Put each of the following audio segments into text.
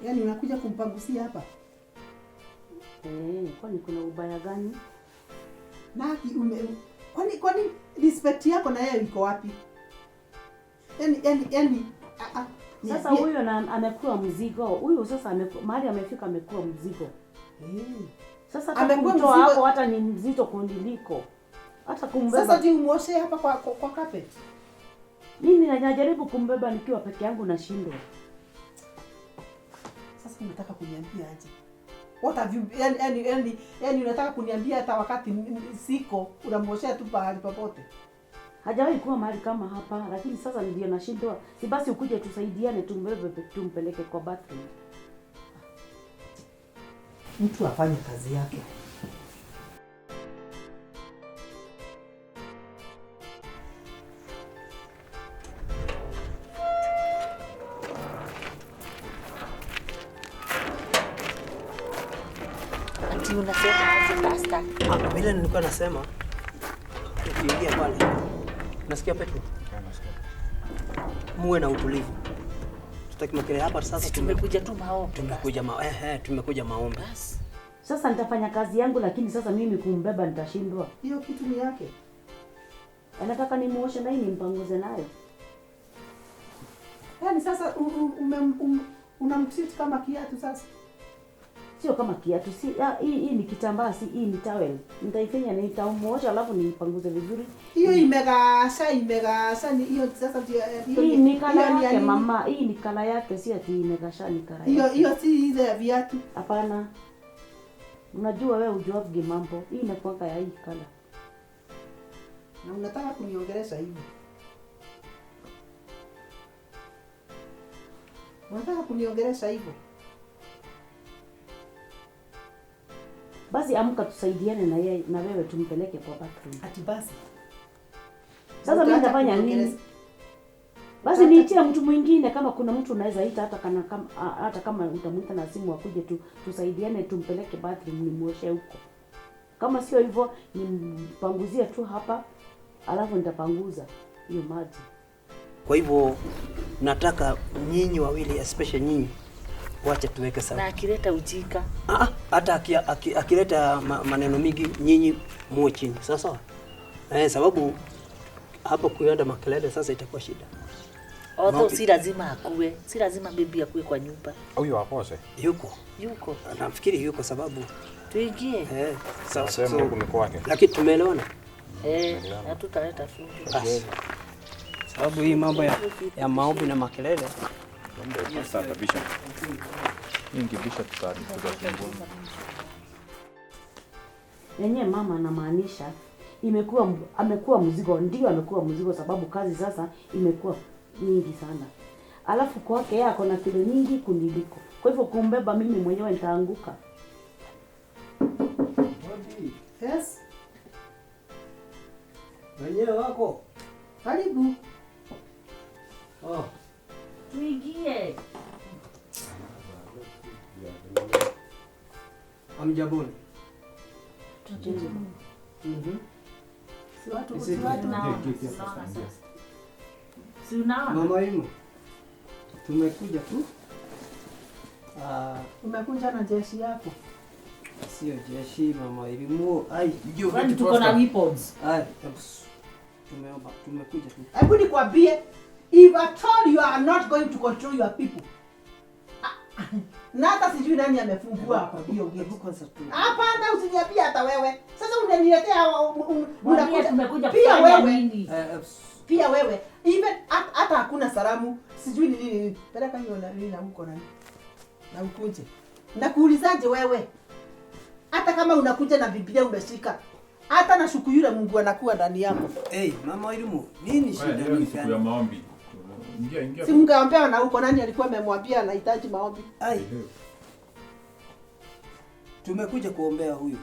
Yaani unakuja kumpangusia hapa? Kwani kuna ubaya gani? Naki kwani respect yako na yeye iko wapi? Yaani sasa huyo amekuwa mzigo. Huyo sasa mahali amefika amekuwa mzigo. Sasa amekuwa mzigo hapo, hata ni mzito kuniliko. Hata kumbeba. Sasa je, umuoshe hapa kwa carpet? Mimi najaribu kumbeba nikiwa peke yangu na shindo. Sasa unataka kuniambia aje? What have you yani unataka kuniambia hata wakati siko unamuoshea tu pahali popote? Hajawahi kuwa mahali kama hapa, lakini sasa ndio nashindwa. Si basi ukuje tusaidiane tumbebe tumpeleke kwa bathroom. Mtu afanye kazi yake. Ati unasema aje pasta? Vile nilikuwa nasema ukiingia pale. Unasikia Petro? Nasikia. Muwe na utulivu. Tutaki makelele hapa sasa. Tumekuja tu maombi. Tumekuja maombi. Sasa nitafanya kazi yangu, lakini sasa mimi kumbeba nitashindwa. Hiyo kitu ni yake. Anataka nimuoshe na hii nimpanguze nayo. Yaani sasa unamtreat kama kiatu sasa. Sio kama kiatu, hii ni kitambaa, hii ni towel. Nitaifanya nitamuosha alafu nipanguze vizuri. Hiyo imegasha ni hiyo sasa hii ni kala yake mama, hii ni kala yake, si ati imegasha ni kala yake. Hiyo si ile ya viatu. Hapana. Unajua wewe ujuavge mambo. Hii inakuwa ya hii kala. Na unataka kuniongelesha hivi? Unataka kuniongelesha hivyo? Basi amka tusaidiane na yeye na wewe tumpeleke kwa bathroom. Ati basi. Sasa mimi nitafanya nini? Basi niitie mtu mwingine kama kuna mtu unaweza ita hata kama utamuita na simu akuje tusaidiane tumpeleke bathroom nimuoshe huko. Kama sio hivyo nimpanguzie tu hapa alafu nitapanguza hiyo maji. Kwa hivyo nataka nyinyi wawili especially nyinyi wacha tuweke sawa. Na akileta ujika. Hata akileta maneno mingi nyinyi muwe chini. Sawa? Sababu hapo kuenda makelele sasa itakuwa shida. Although si lazima akue. Si lazima bibi akue kwa nyumba. Huyo apose. Yuko. Nafikiri yuko sababu tuingie. Sawa. Sema huko ni kwake. Lakini tumeelewana. Na tutaleta fundi. Sababu hii mambo ya maombi na makelele ndio sababisha. Ingebisha tutasumbua. Yenyewe mama anamaanisha amekuwa mzigo, ndio amekuwa mzigo sababu kazi sasa imekuwa nyingi sana. Alafu kwake yeye ako na kilo nyingi kuniliko. Kwa hivyo kumbeba mimi mwenyewe nitaanguka. Yes. Wenyewe wako. Karibu. Tuingie. Amjaboni. Si watu si unaona? Mama yenu. Tumekuja tu. Umekuja na jeshi yako. Sio jeshi mama elimu. Kwani tuko na weapons. Tumekuja tu. Hebu nikwambie, if at all you are not going to control your people. Na hata sijui nani amefungua hapa hiyo gate kwanza tu. Hapana, usiniambie hata wewe. Sasa unaniletea tumekuja pia kufanya nini? Pia wewe. Even hata hakuna salamu. Sijui ni nini. Peleka hiyo na huko nani. Na ukuje. Nakuulizaje wewe? Hata kama unakuja na Biblia umeshika. Hata na shuku yule Mungu anakuwa ndani yako. Mama elimu, nini shida ni siku ya maombi? Ingia. Si mngeombea na huko nani alikuwa amemwambia anahitaji maombi? Tumekuja kuombea huyu.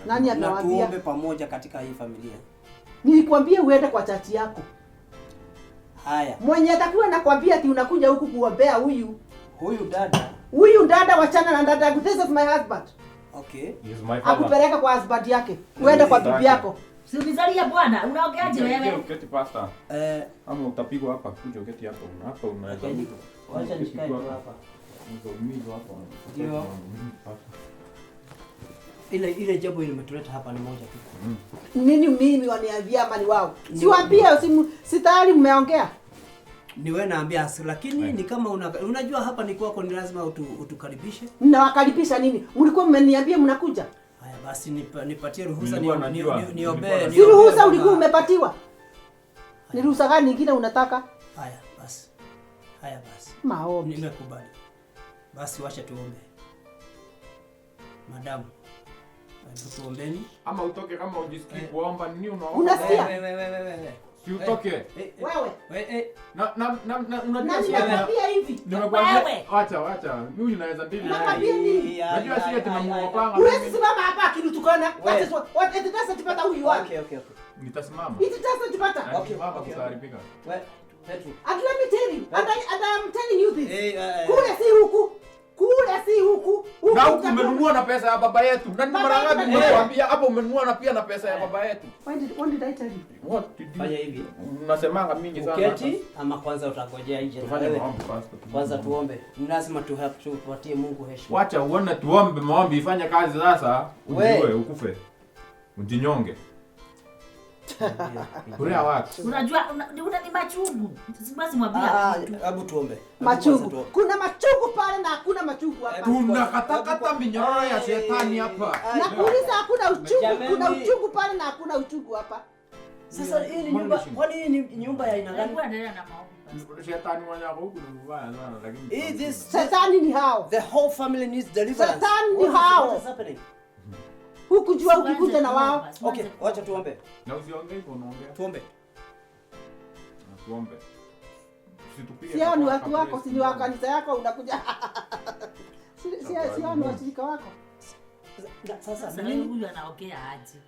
Nani amewaambia? Tuombe pamoja katika hii familia. Nilikwambia uende kwa chati yako. Haya. Mwenye atakuwa nakwambia ati unakuja huku kuombea huyu dada. Huyu dada wachana na dada. This is my husband. Okay. He is my father. Akupeleka kwa husband yake. Uende kwa bibi yako. Si unizalia bwana, unaongeaje wewe? Uketi pasta. Ama utapigwa hapa, kuja uketi hapo. Hapa unaweza. Wacha nishikae hapa. Mzaumizo hapa. Ndio. Ile jambo limetuleta hapa ni moja tu. Nini mimi waniambia ama ni wao? Siwaambie si tayari mmeongea. Ni wewe naambia lakini ni kama unajua hapa ni kwako ni lazima utukaribishe. Mnawakaribisha nini? Mlikuwa mmeniambia mnakuja. Haya basi nipatie ruhusa niombe. Si ruhusa ulikuwa umepatiwa. Ni ruhusa gani nyingine unataka? Haya basi. Maombi. Nimekubali. Basi wacha tuombe. Madam. Tuombeni. Ama utoke kama ujisikii kuomba nini unaomba? Unasikia? Wewe. Si utoke. Wewe. Unajua hivi. Nimekwambia acha. Mimi naweza ndini. Unajua sisi tumemuopanga. Huwezi simama hapa akinitukana. What it doesn't tupata huyu wapi? Okay. Nitasimama. It doesn't tupata. Okay. Kusaharibika. Petro. And let me tell you, and I'm telling you this. Kule si huku. Na huku umenunua na pesa ya baba yetu. Na mara ngapi nimekuambia hapo umenunua na pia na pesa ya baba yetu. When did I tell you? What did you? Fanya hivi. Unasemanga mingi sana. Uketi ama kwanza utangojea nje. Tufanye maombi kwanza tuombe. Ni lazima tupatie Mungu heshima. Wacha uone tuombe maombi ifanye kazi sasa. Ujue ukufe. Ujinyonge. Kuria watu. Unajua ni machungu. Basi mwambia. Hebu tuombe. Machungu. Kuna machungu pale na hakuna machungu hapa. Tunakatakata minyororo ya shetani hapa. Nakuuliza hakuna uchungu. Kuna uchungu pale na hakuna uchungu hapa. Sasa hii ni nyumba, kwani hii ni nyumba ya aina gani? Endelea na maombi. Shetani wanyako huku ni mbaya sana lakini. Shetani ni hao. The whole family needs deliverance. Shetani ni hao. What is happening? Hukujua ukikuja na wao. Okay, wacha tuombe. Na usiongee hivyo unaongea. Tuombe. Na tuombe. Usitupige. Sio ni watu wako, si ni wa kanisa yako unakuja. Sio ni washirika wako. Sasa huyu anaongea aje?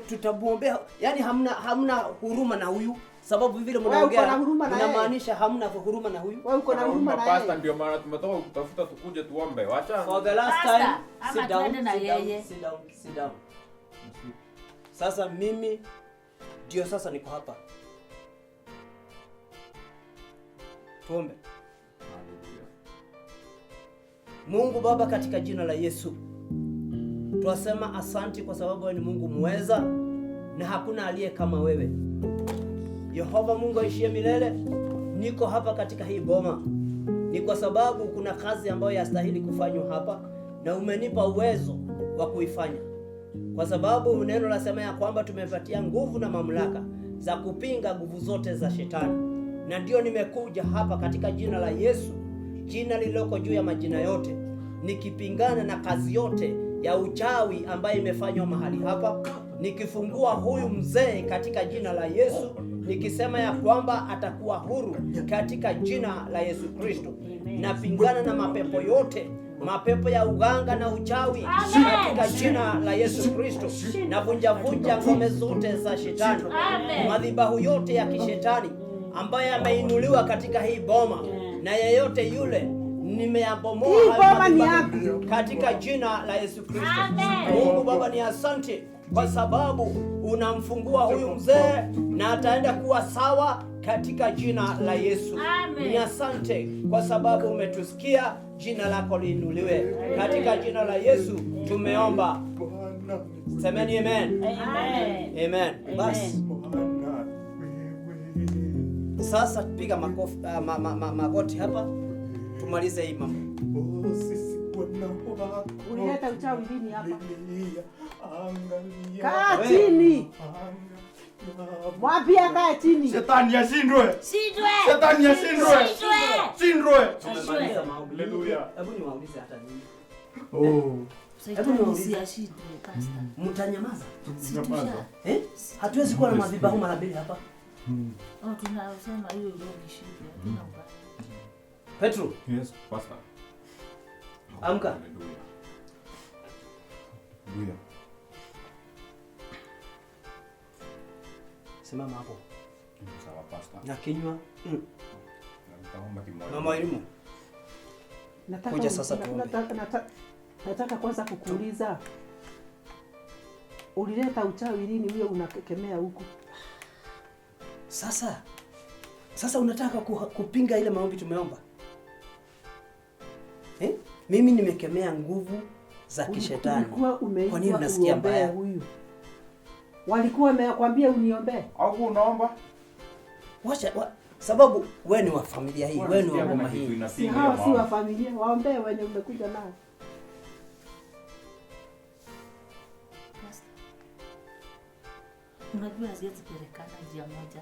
Tutamuombea, yani hamna huruma na huyu sababu vile mnaongea inamaanisha hamna huruma na huyu. Wewe uko na huruma na yeye. Pastor ndio maana tumetoka kutafuta tukuje tuombe. Wacha. For the last time, sit down. Sasa mimi ndio sasa niko hapa. Tuombe. Mungu Baba, katika jina la Yesu twasema asanti kwa sababu wewe ni Mungu muweza na hakuna aliye kama wewe. Yehova Mungu aishie milele, niko hapa katika hii boma ni kwa sababu kuna kazi ambayo yastahili kufanywa hapa na umenipa uwezo wa kuifanya. Kwa sababu neno lasema ya kwamba tumepatia nguvu na mamlaka za kupinga nguvu zote za shetani. Na ndio nimekuja hapa katika jina la Yesu, jina lililoko juu ya majina yote, nikipingana na kazi yote ya uchawi ambayo imefanywa mahali hapa, nikifungua huyu mzee katika jina la Yesu, nikisema ya kwamba atakuwa huru katika jina la Yesu Kristo. Napingana na mapepo yote, mapepo ya uganga na uchawi katika jina la Yesu Kristo. Navunja ngome zote za shetani, madhabahu yote ya kishetani ambaye ameinuliwa katika hii boma, na yeyote yule nimeyabomoa katika jina la Yesu Kristo. Mungu Baba, ni asante kwa sababu unamfungua huyu mzee na ataenda kuwa sawa katika jina la Yesu. Ni asante kwa sababu umetusikia, jina lako liinuliwe katika jina la Yesu tumeomba. Semeni amen. Amen. Basi sasa piga makofi magoti hapa tumalize hii mama. Ulileta uchawi lini hapa? Kaa chini. Mwambie kaa chini. Shetani ashindwe. Shetani ashindwe. Shindwe. Haleluya. Hebu niwaulize hata nini? Hebu niwaulize ashindwe pastor. Mtanyamaza? Hatuwezi kuwa na madhabahu mara mbili hapa. Tunasema hiyo ndio shida. Tunaomba. Petro. Yes, pastor. Amka. Haleluya. Simama hapo. Sawa pastor. Na kinywa. Nitaomba kimoja. Mama elimu. Kuja sasa tuombe. Nataka kwanza kukuuliza. Ulileta uchawi lini huyo unakekemea huku? Sasa unataka kupinga ile maombi tumeomba? Mimi nimekemea nguvu za kishetani. Kwa nini unasikia mbaya huyu? Walikuwa wamekwambia uniombee? Au unaomba? Sababu wewe ni wa familia hii, wewe ni wa mama hii. Si hao si wa familia, waombee wenye umekuja nao. Unajua haziwezi pelekana njia moja.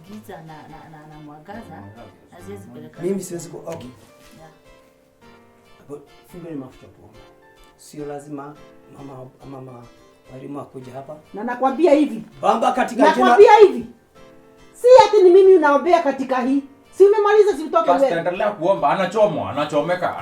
Giza na mwangaza haziwezi pelekana. Mimi siwezi ku okay. Yeah. Funga ni mafuta tuombe. Sio lazima mama walimu akuje hapa. Na nakwambia hivi. Baba katika jina. Nakwambia hivi. Si ati ni mimi unaombea katika hii. Si umemaliza si utoke wewe. Pastor endelea kuomba, anachomeka.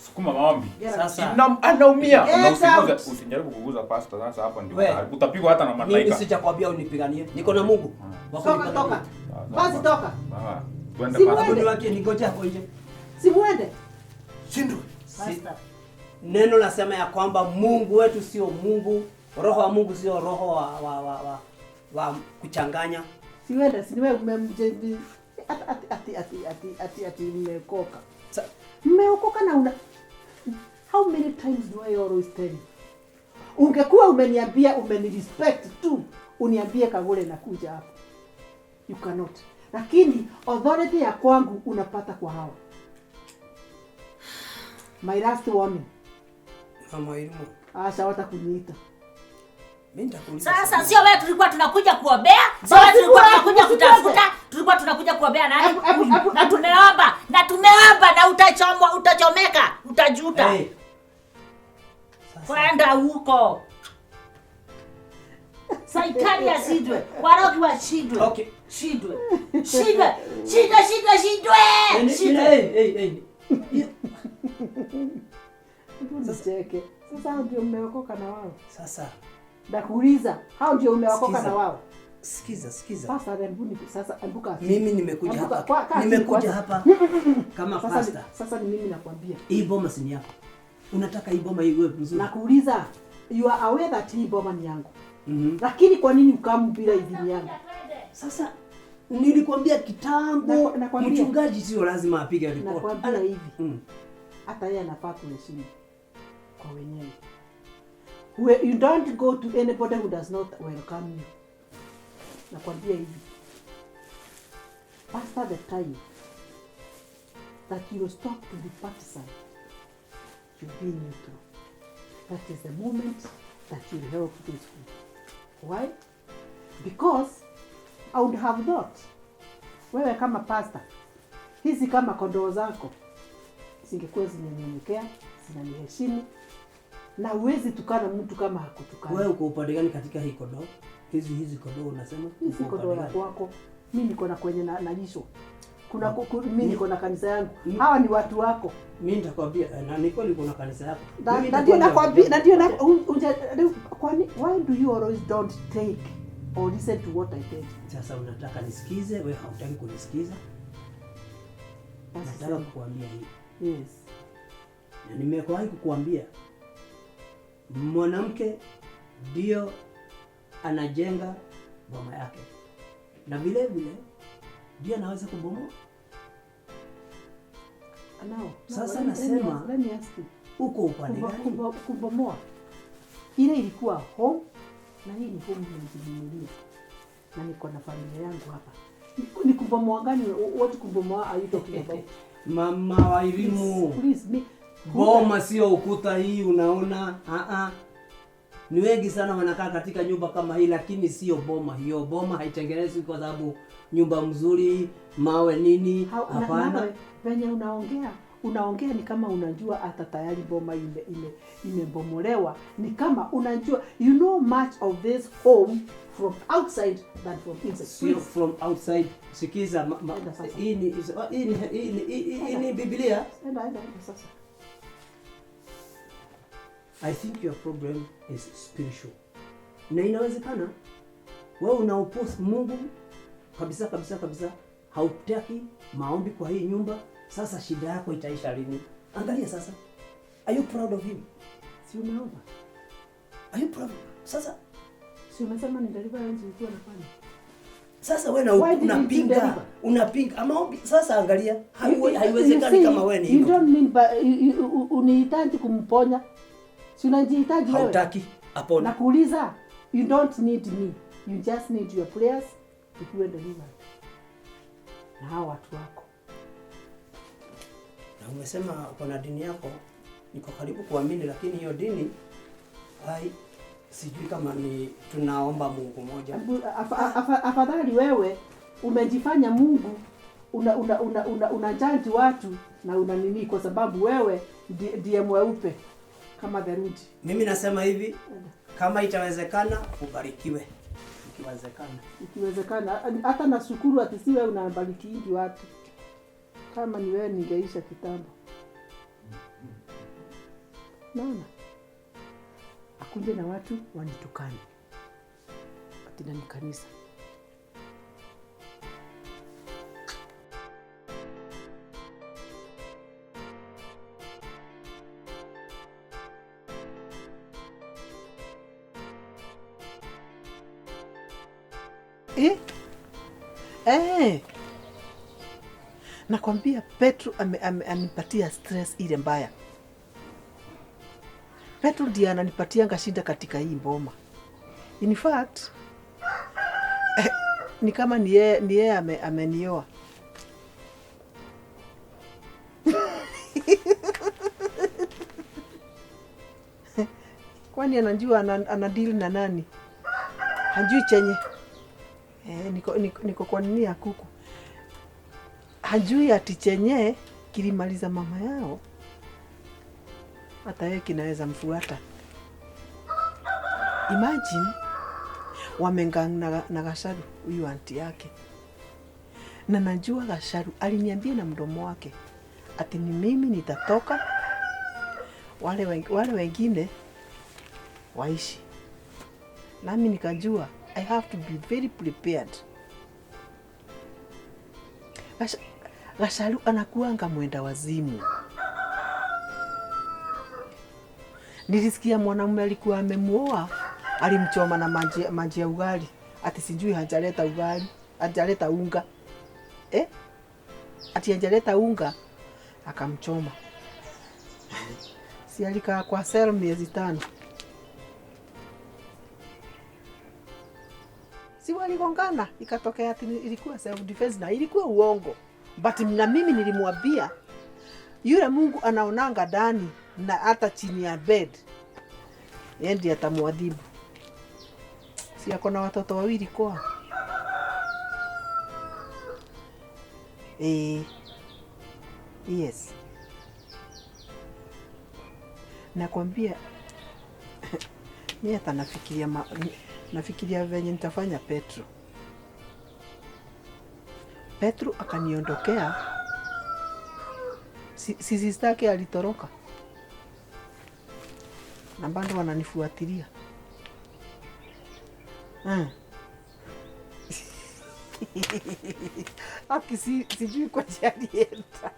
Sukuma maombi. Sasa anaumia. Na usijaribu kuguza pastor sasa hapa ndio utapigwa hata na malaika. Mimi sijakwambia unipiganie. Niko na Mungu. Toka. Basi toka. Twende pastor. Ni wake ningoje hapo nje. Si muende. Shindwe. Neno nasema ya kwamba Mungu wetu sio Mungu, roho wa Mungu sio roho wa kuchanganya. Siwenda, si wewe umemjebi ati mmeokoka. Mmeokoka na una how many times do I always tell you? Ungekuwa umeniambia umenirespect tu, uniambie Kagure nakuja hapa. You cannot. Lakini authority ya kwangu unapata kwa hawa. My last warning. Mama elimu. Asha watakuniita. Mimi nitakuuliza. Sasa sio wewe tulikuwa tunakuja kuombea, sio wewe tulikuwa tunakuja kutafuta, tulikuwa tunakuja kuombea nani? Na tumeomba na utachomeka, utajuta. Hey. Kwenda huko. Saitani asidwe, warogi washidwe. Okay. Shidwe. Sasa cheke. Sasa ndio umeokoka na wao. Sasa nakuuliza, hao ndio umeokoka na wao. Sikiza. Sasa ambuka. Mimi nimekuja hapa. Kama pastor. Sasa ni mimi nakwambia. Hii boma si ni yako. Unataka hii boma iwe nzuri. Nakuuliza, you are aware that hii boma ni yangu. Lakini kwa nini ukamu bila idhini yangu? Sasa nilikwambia kitambo mchungaji sio lazima apige report. Nakwambia hivi. Hata yeye anafaa kuheshimu kwa wenyewe. You don't go to anybody who does not welcome you. Nakwambia hivi. After the time that you stop to be partisan, you be neutral. That is the moment that you help this group. Why? Because I would have thought, wewe kama pastor, hizi kama kondoo zako, singekuwa zinanyenyekea, zinaniheshimu, na huwezi tukana mtu kama hakutukana. Wewe uko upande gani katika hii kondoo? Hizi kondoo unasema? Hizi kondoo kwako. Mimi niko na kwenye najisho. Mimi niko na kanisa yangu. Hawa ni watu wako. Mimi nitakwambia na niko niko na kanisa yako. Ndio nakwambia, kwani why do you always don't take or listen to what I tell? Sasa unataka nisikize, wewe hautaki kunisikiza. Nataka kukuambia hii. Yes. Na nimekuwahi kukuambia mwanamke ndio anajenga boma yake. Na vile ndio anaweza kubomoa. Sasa nasema uko upande gani? Kubomoa. Ile ilikuwa home na hii ni home nimejinunulia. Na niko na familia yangu hapa. Ni kubomoa gani? What kubomoa are you talking about? Mama wa elimu. Please me. Boma sio ukuta hii unaona. Ni wengi sana wanakaa katika nyumba kama hii lakini sio boma hiyo. Boma haitengenezwi kwa sababu nyumba mzuri, mawe nini, hapana. Venye unaongea ni kama unajua hata tayari boma imebomolewa. Ni kama unajua you know much of this home from outside than from inside. Sio from outside. Sikiza hii ni Biblia. Enda sasa. I think your problem is spiritual. Na inawezekana wewe unaoppose Mungu kabisa. Hautaki maombi kwa hii nyumba. Sasa shida yako itaisha lini? Angalia sasa. Are you proud of him? Si umeomba? Are you proud? Sasa si umesema ni deliverance ulikuwa unafanya? Sasa wewe Why did you unapinga, deliver? unapinga maombi. Sasa angalia, haiwezekani kama wewe ni You hivyo. don't mean unihitaji kumponya. Si unajihitaji wewe. Hautaki apone. Nakuuliza, you don't need me. You just need your prayers to be delivered. Na hao watu wako. Na umesema kuna dini yako, niko karibu kuamini, lakini hiyo dini sijui kama ni tunaomba Mungu moja. Afadhali wewe umejifanya Mungu, unajaji watu na unanini kwa sababu wewe ndiye mweupe kama theluji. Mimi nasema hivi, kama itawezekana ubarikiwe. Ikiwezekana hata nashukuru ati si wewe unabariki hivi watu. Kama ni wewe ningeisha kitambo. Naona akuje na watu wanitukane. Katika ni kanisa. Nakwambia Petro anipatia stress ile mbaya. Petro ndiye ananipatia shida katika hii mboma. In fact, ni kama ni yeye amenioa. Kwani anajua anadeal na nani? Hajui chenye. Niko kwa nini ya kuku. Hajui ati chenye kilimaliza mama yao. Hata yeye kinaweza mfuata. Imagine wamengana na Gasharu huyu anti yake. Na najua Gasharu aliniambia na mdomo wake ati ni mimi nitatoka, wale wengine waishi. Nami nikajua I have to be very prepared. Gasharu anakuanga mwenda wazimu. Nilisikia mwanamume alikuwa amemuoa, alimchoma na maji ya ugali. Ati sijui hajaleta ugali, hajaleta unga. Ati hajaleta unga, akamchoma. Si alikaa kwa sel miezi 5. Si waligongana, ikatokea ati ilikuwa self defense na ilikuwa uongo. But na mimi nilimwambia yule Mungu anaonanga ndani na hata chini ya bed. Yeye ndiye atamwadhibu. Si ako na watoto wawili kwa. Yes. Nakwambia mimi hata nafikiria venye nitafanya Petro. Petro akaniondokea. Sisi stake alitoroka. Na bado wananifuatilia. Sijui kwa alienda.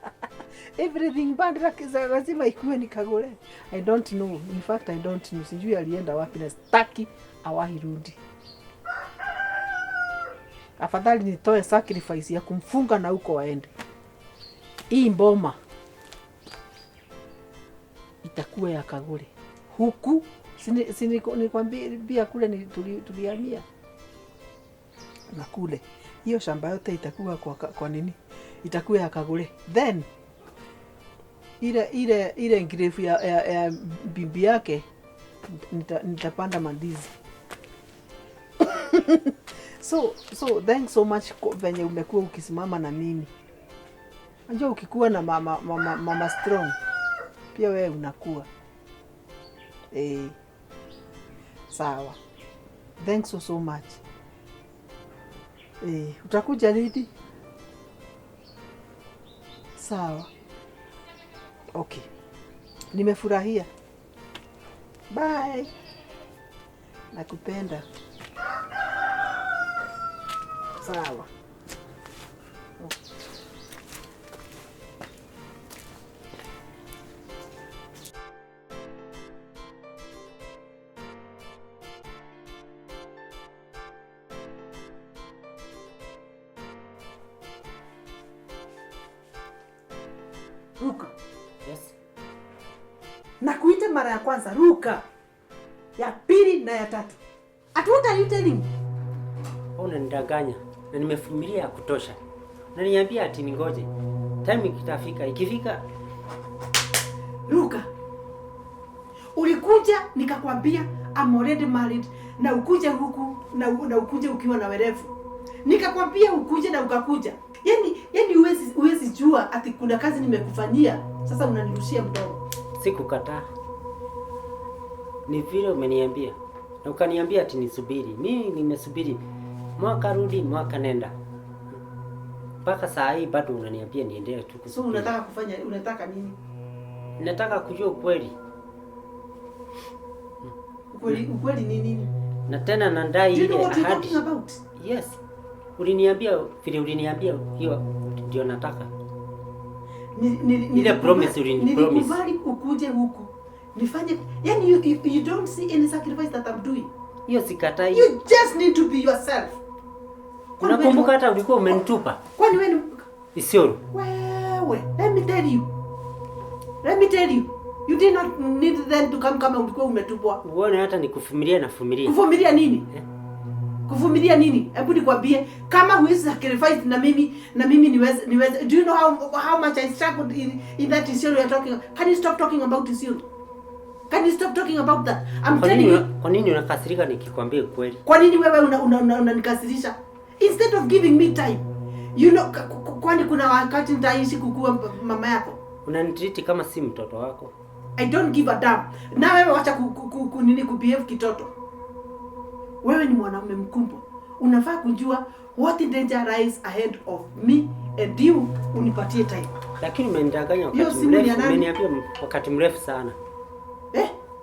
Everything bad lazima ikuwe ni Kagure. I don't know. In fact I don't know. Sijui alienda wapi na staki awahi rudi. Afadhali nitoe sacrifice ya kumfunga na huko waende. Hii mboma itakuwa ya Kagure. Huku nikwambia kule tulihamia. Na kule hiyo shamba yote itakuwa kwa nini? Itakuwa ya Kagure. Then ile ngirefu ya bibi yake nitapanda mandizi. So thanks so much venye umekuwa ukisimama na mimi. Unajua ukikuwa na mama strong pia wewe unakuwa. Sawa. Thanks so much. Utakuja lini? Sawa. Okay. Nimefurahia. Bye. Nakupenda. Sawa. Ruka. Yes. Na kuita mara ya kwanza ruka. Ya pili na ya tatu. What are you telling me? Unanidanganya. Na nimevumilia ya kutosha. Na niambia ati ningoje. Time ikitafika, ikifika Ruka. Ulikuja nikakwambia I'm already married na ukuje huku na ukuje ukiwa na werevu. Nikakwambia ukuje na ukakuja. Yaani uwezi jua ati kuna kazi nimekufanyia. Sasa unanirushia mdomo. Sikukataa. Ni vile umeniambia. Na ukaniambia ati nisubiri. Mimi nimesubiri. Mwaka rudi, mwaka nenda. Mpaka saa hii bado unaniambia niendelee tu kusubiri. So unataka nini? Nataka kujua ukweli. Ukweli ni nini? Na tena nandai ile ahadi. Do you know what you're talking about? Yes. Uliniambia hiyo ndio nataka. Ile promise ulinipromise. Nilikubali ukuje huku. Nifanye, yani you don't see any sacrifice that I'm doing. Hiyo sikatai. You just need to be yourself. Unakumbuka hata ulikuwa umenitupa? Kwani wewe Isiolo. wewe, let me tell you. You did not need them to come kama ulikuwa umetupwa. Uone hata nikuvumilia na vumilia. Kuvumilia nini? Kuvumilia nini? Hebu nikwambie kama huwezi sacrifice na mimi niweze. Do you know how much I struggled in that issue you're talking? Can you stop talking about issue? Can you stop talking about that? I'm telling you. Kwa nini unakasirika nikikwambia ukweli? Kwa nini wewe unanikasirisha? Instead of giving me time. You know, kwani kuna wakati nitaishi kukua mama yako? Unanitreat kama si mtoto wako. I don't give a damn. Na wewe wacha kubehave kitoto. Wewe ni mwanaume mkubwa. Unafaa kujua what danger lies ahead of me and you unipatie time. Lakini umenidanganya wakati mrefu. Umeniambia wakati mrefu sana.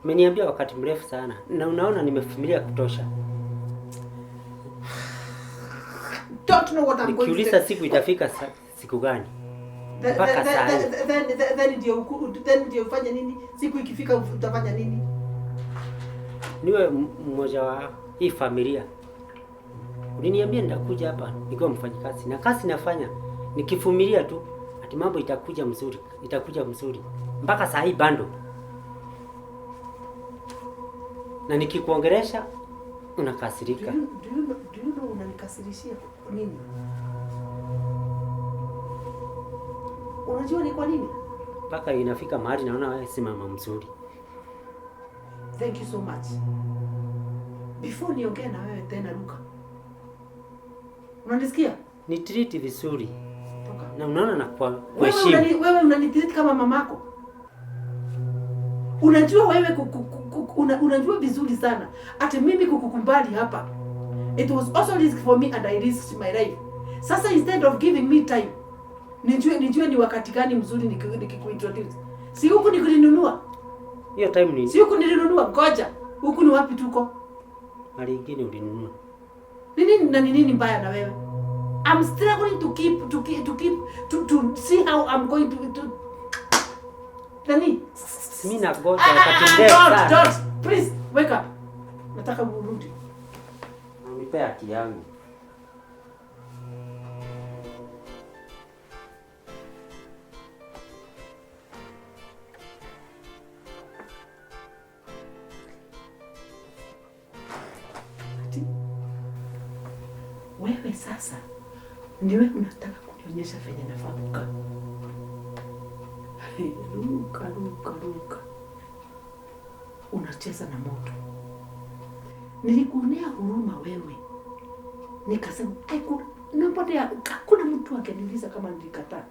Umeniambia wakati mrefu sana. Na unaona nimevumilia kutosha. Don't know what I'm going to do. Nikiuliza siku itafika siku gani? Mpaka saa hii. Then ndio ufanye nini? Siku ikifika utafanya nini? Niwe mmoja wa hii familia. Uliniambia nitakuja hapa nikiwa mfanyikazi. Na kazi nafanya nikivumilia tu ati mambo itakuja mzuri. Mpaka saa hii bando. Na nikikuongelesha unakasirika. Do you know unanikasirishia nini? Unajua ni kwa nini? Mpaka inafika mahali naona wewe si mama mzuri. Thank you so much. Before niongee na wewe tena Luka. Unanisikia? Ni treat vizuri. Toka. Na unaona na kwa kuheshimu. Wewe unanitreat kama mamako. Unajua wewe unajua vizuri sana. Ati mimi kukukumbali hapa. It was also risk for me and I risked my life. Sasa instead of giving me time, nijue ni wakati gani mzuri nikikuintroduce. Si huku nikulinunua. Hiyo time ni. Si huku nilinunua, ngoja. Huku ni wapi tuko? Hali nyingine ulinunua. Nini mbaya na wewe? I'm struggling to see how I'm going to Nani? Mimi nagoja wakati ndefu. Don't. Please wake up. Nataka urudi. Nipe haki yangu. Wewe sasa ndiwe unataka kunionyesha venye nafaa kukaa. Luka. Unacheza na moto. Nilikuonea huruma wewe. Nikasema, hakuna mtu angeniuliza kama nilikataa.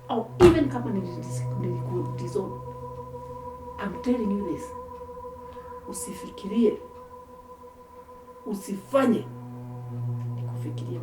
Au even kama nilikudisown. I'm telling you this. Usifikirie. Usifanye. Nikufikirie.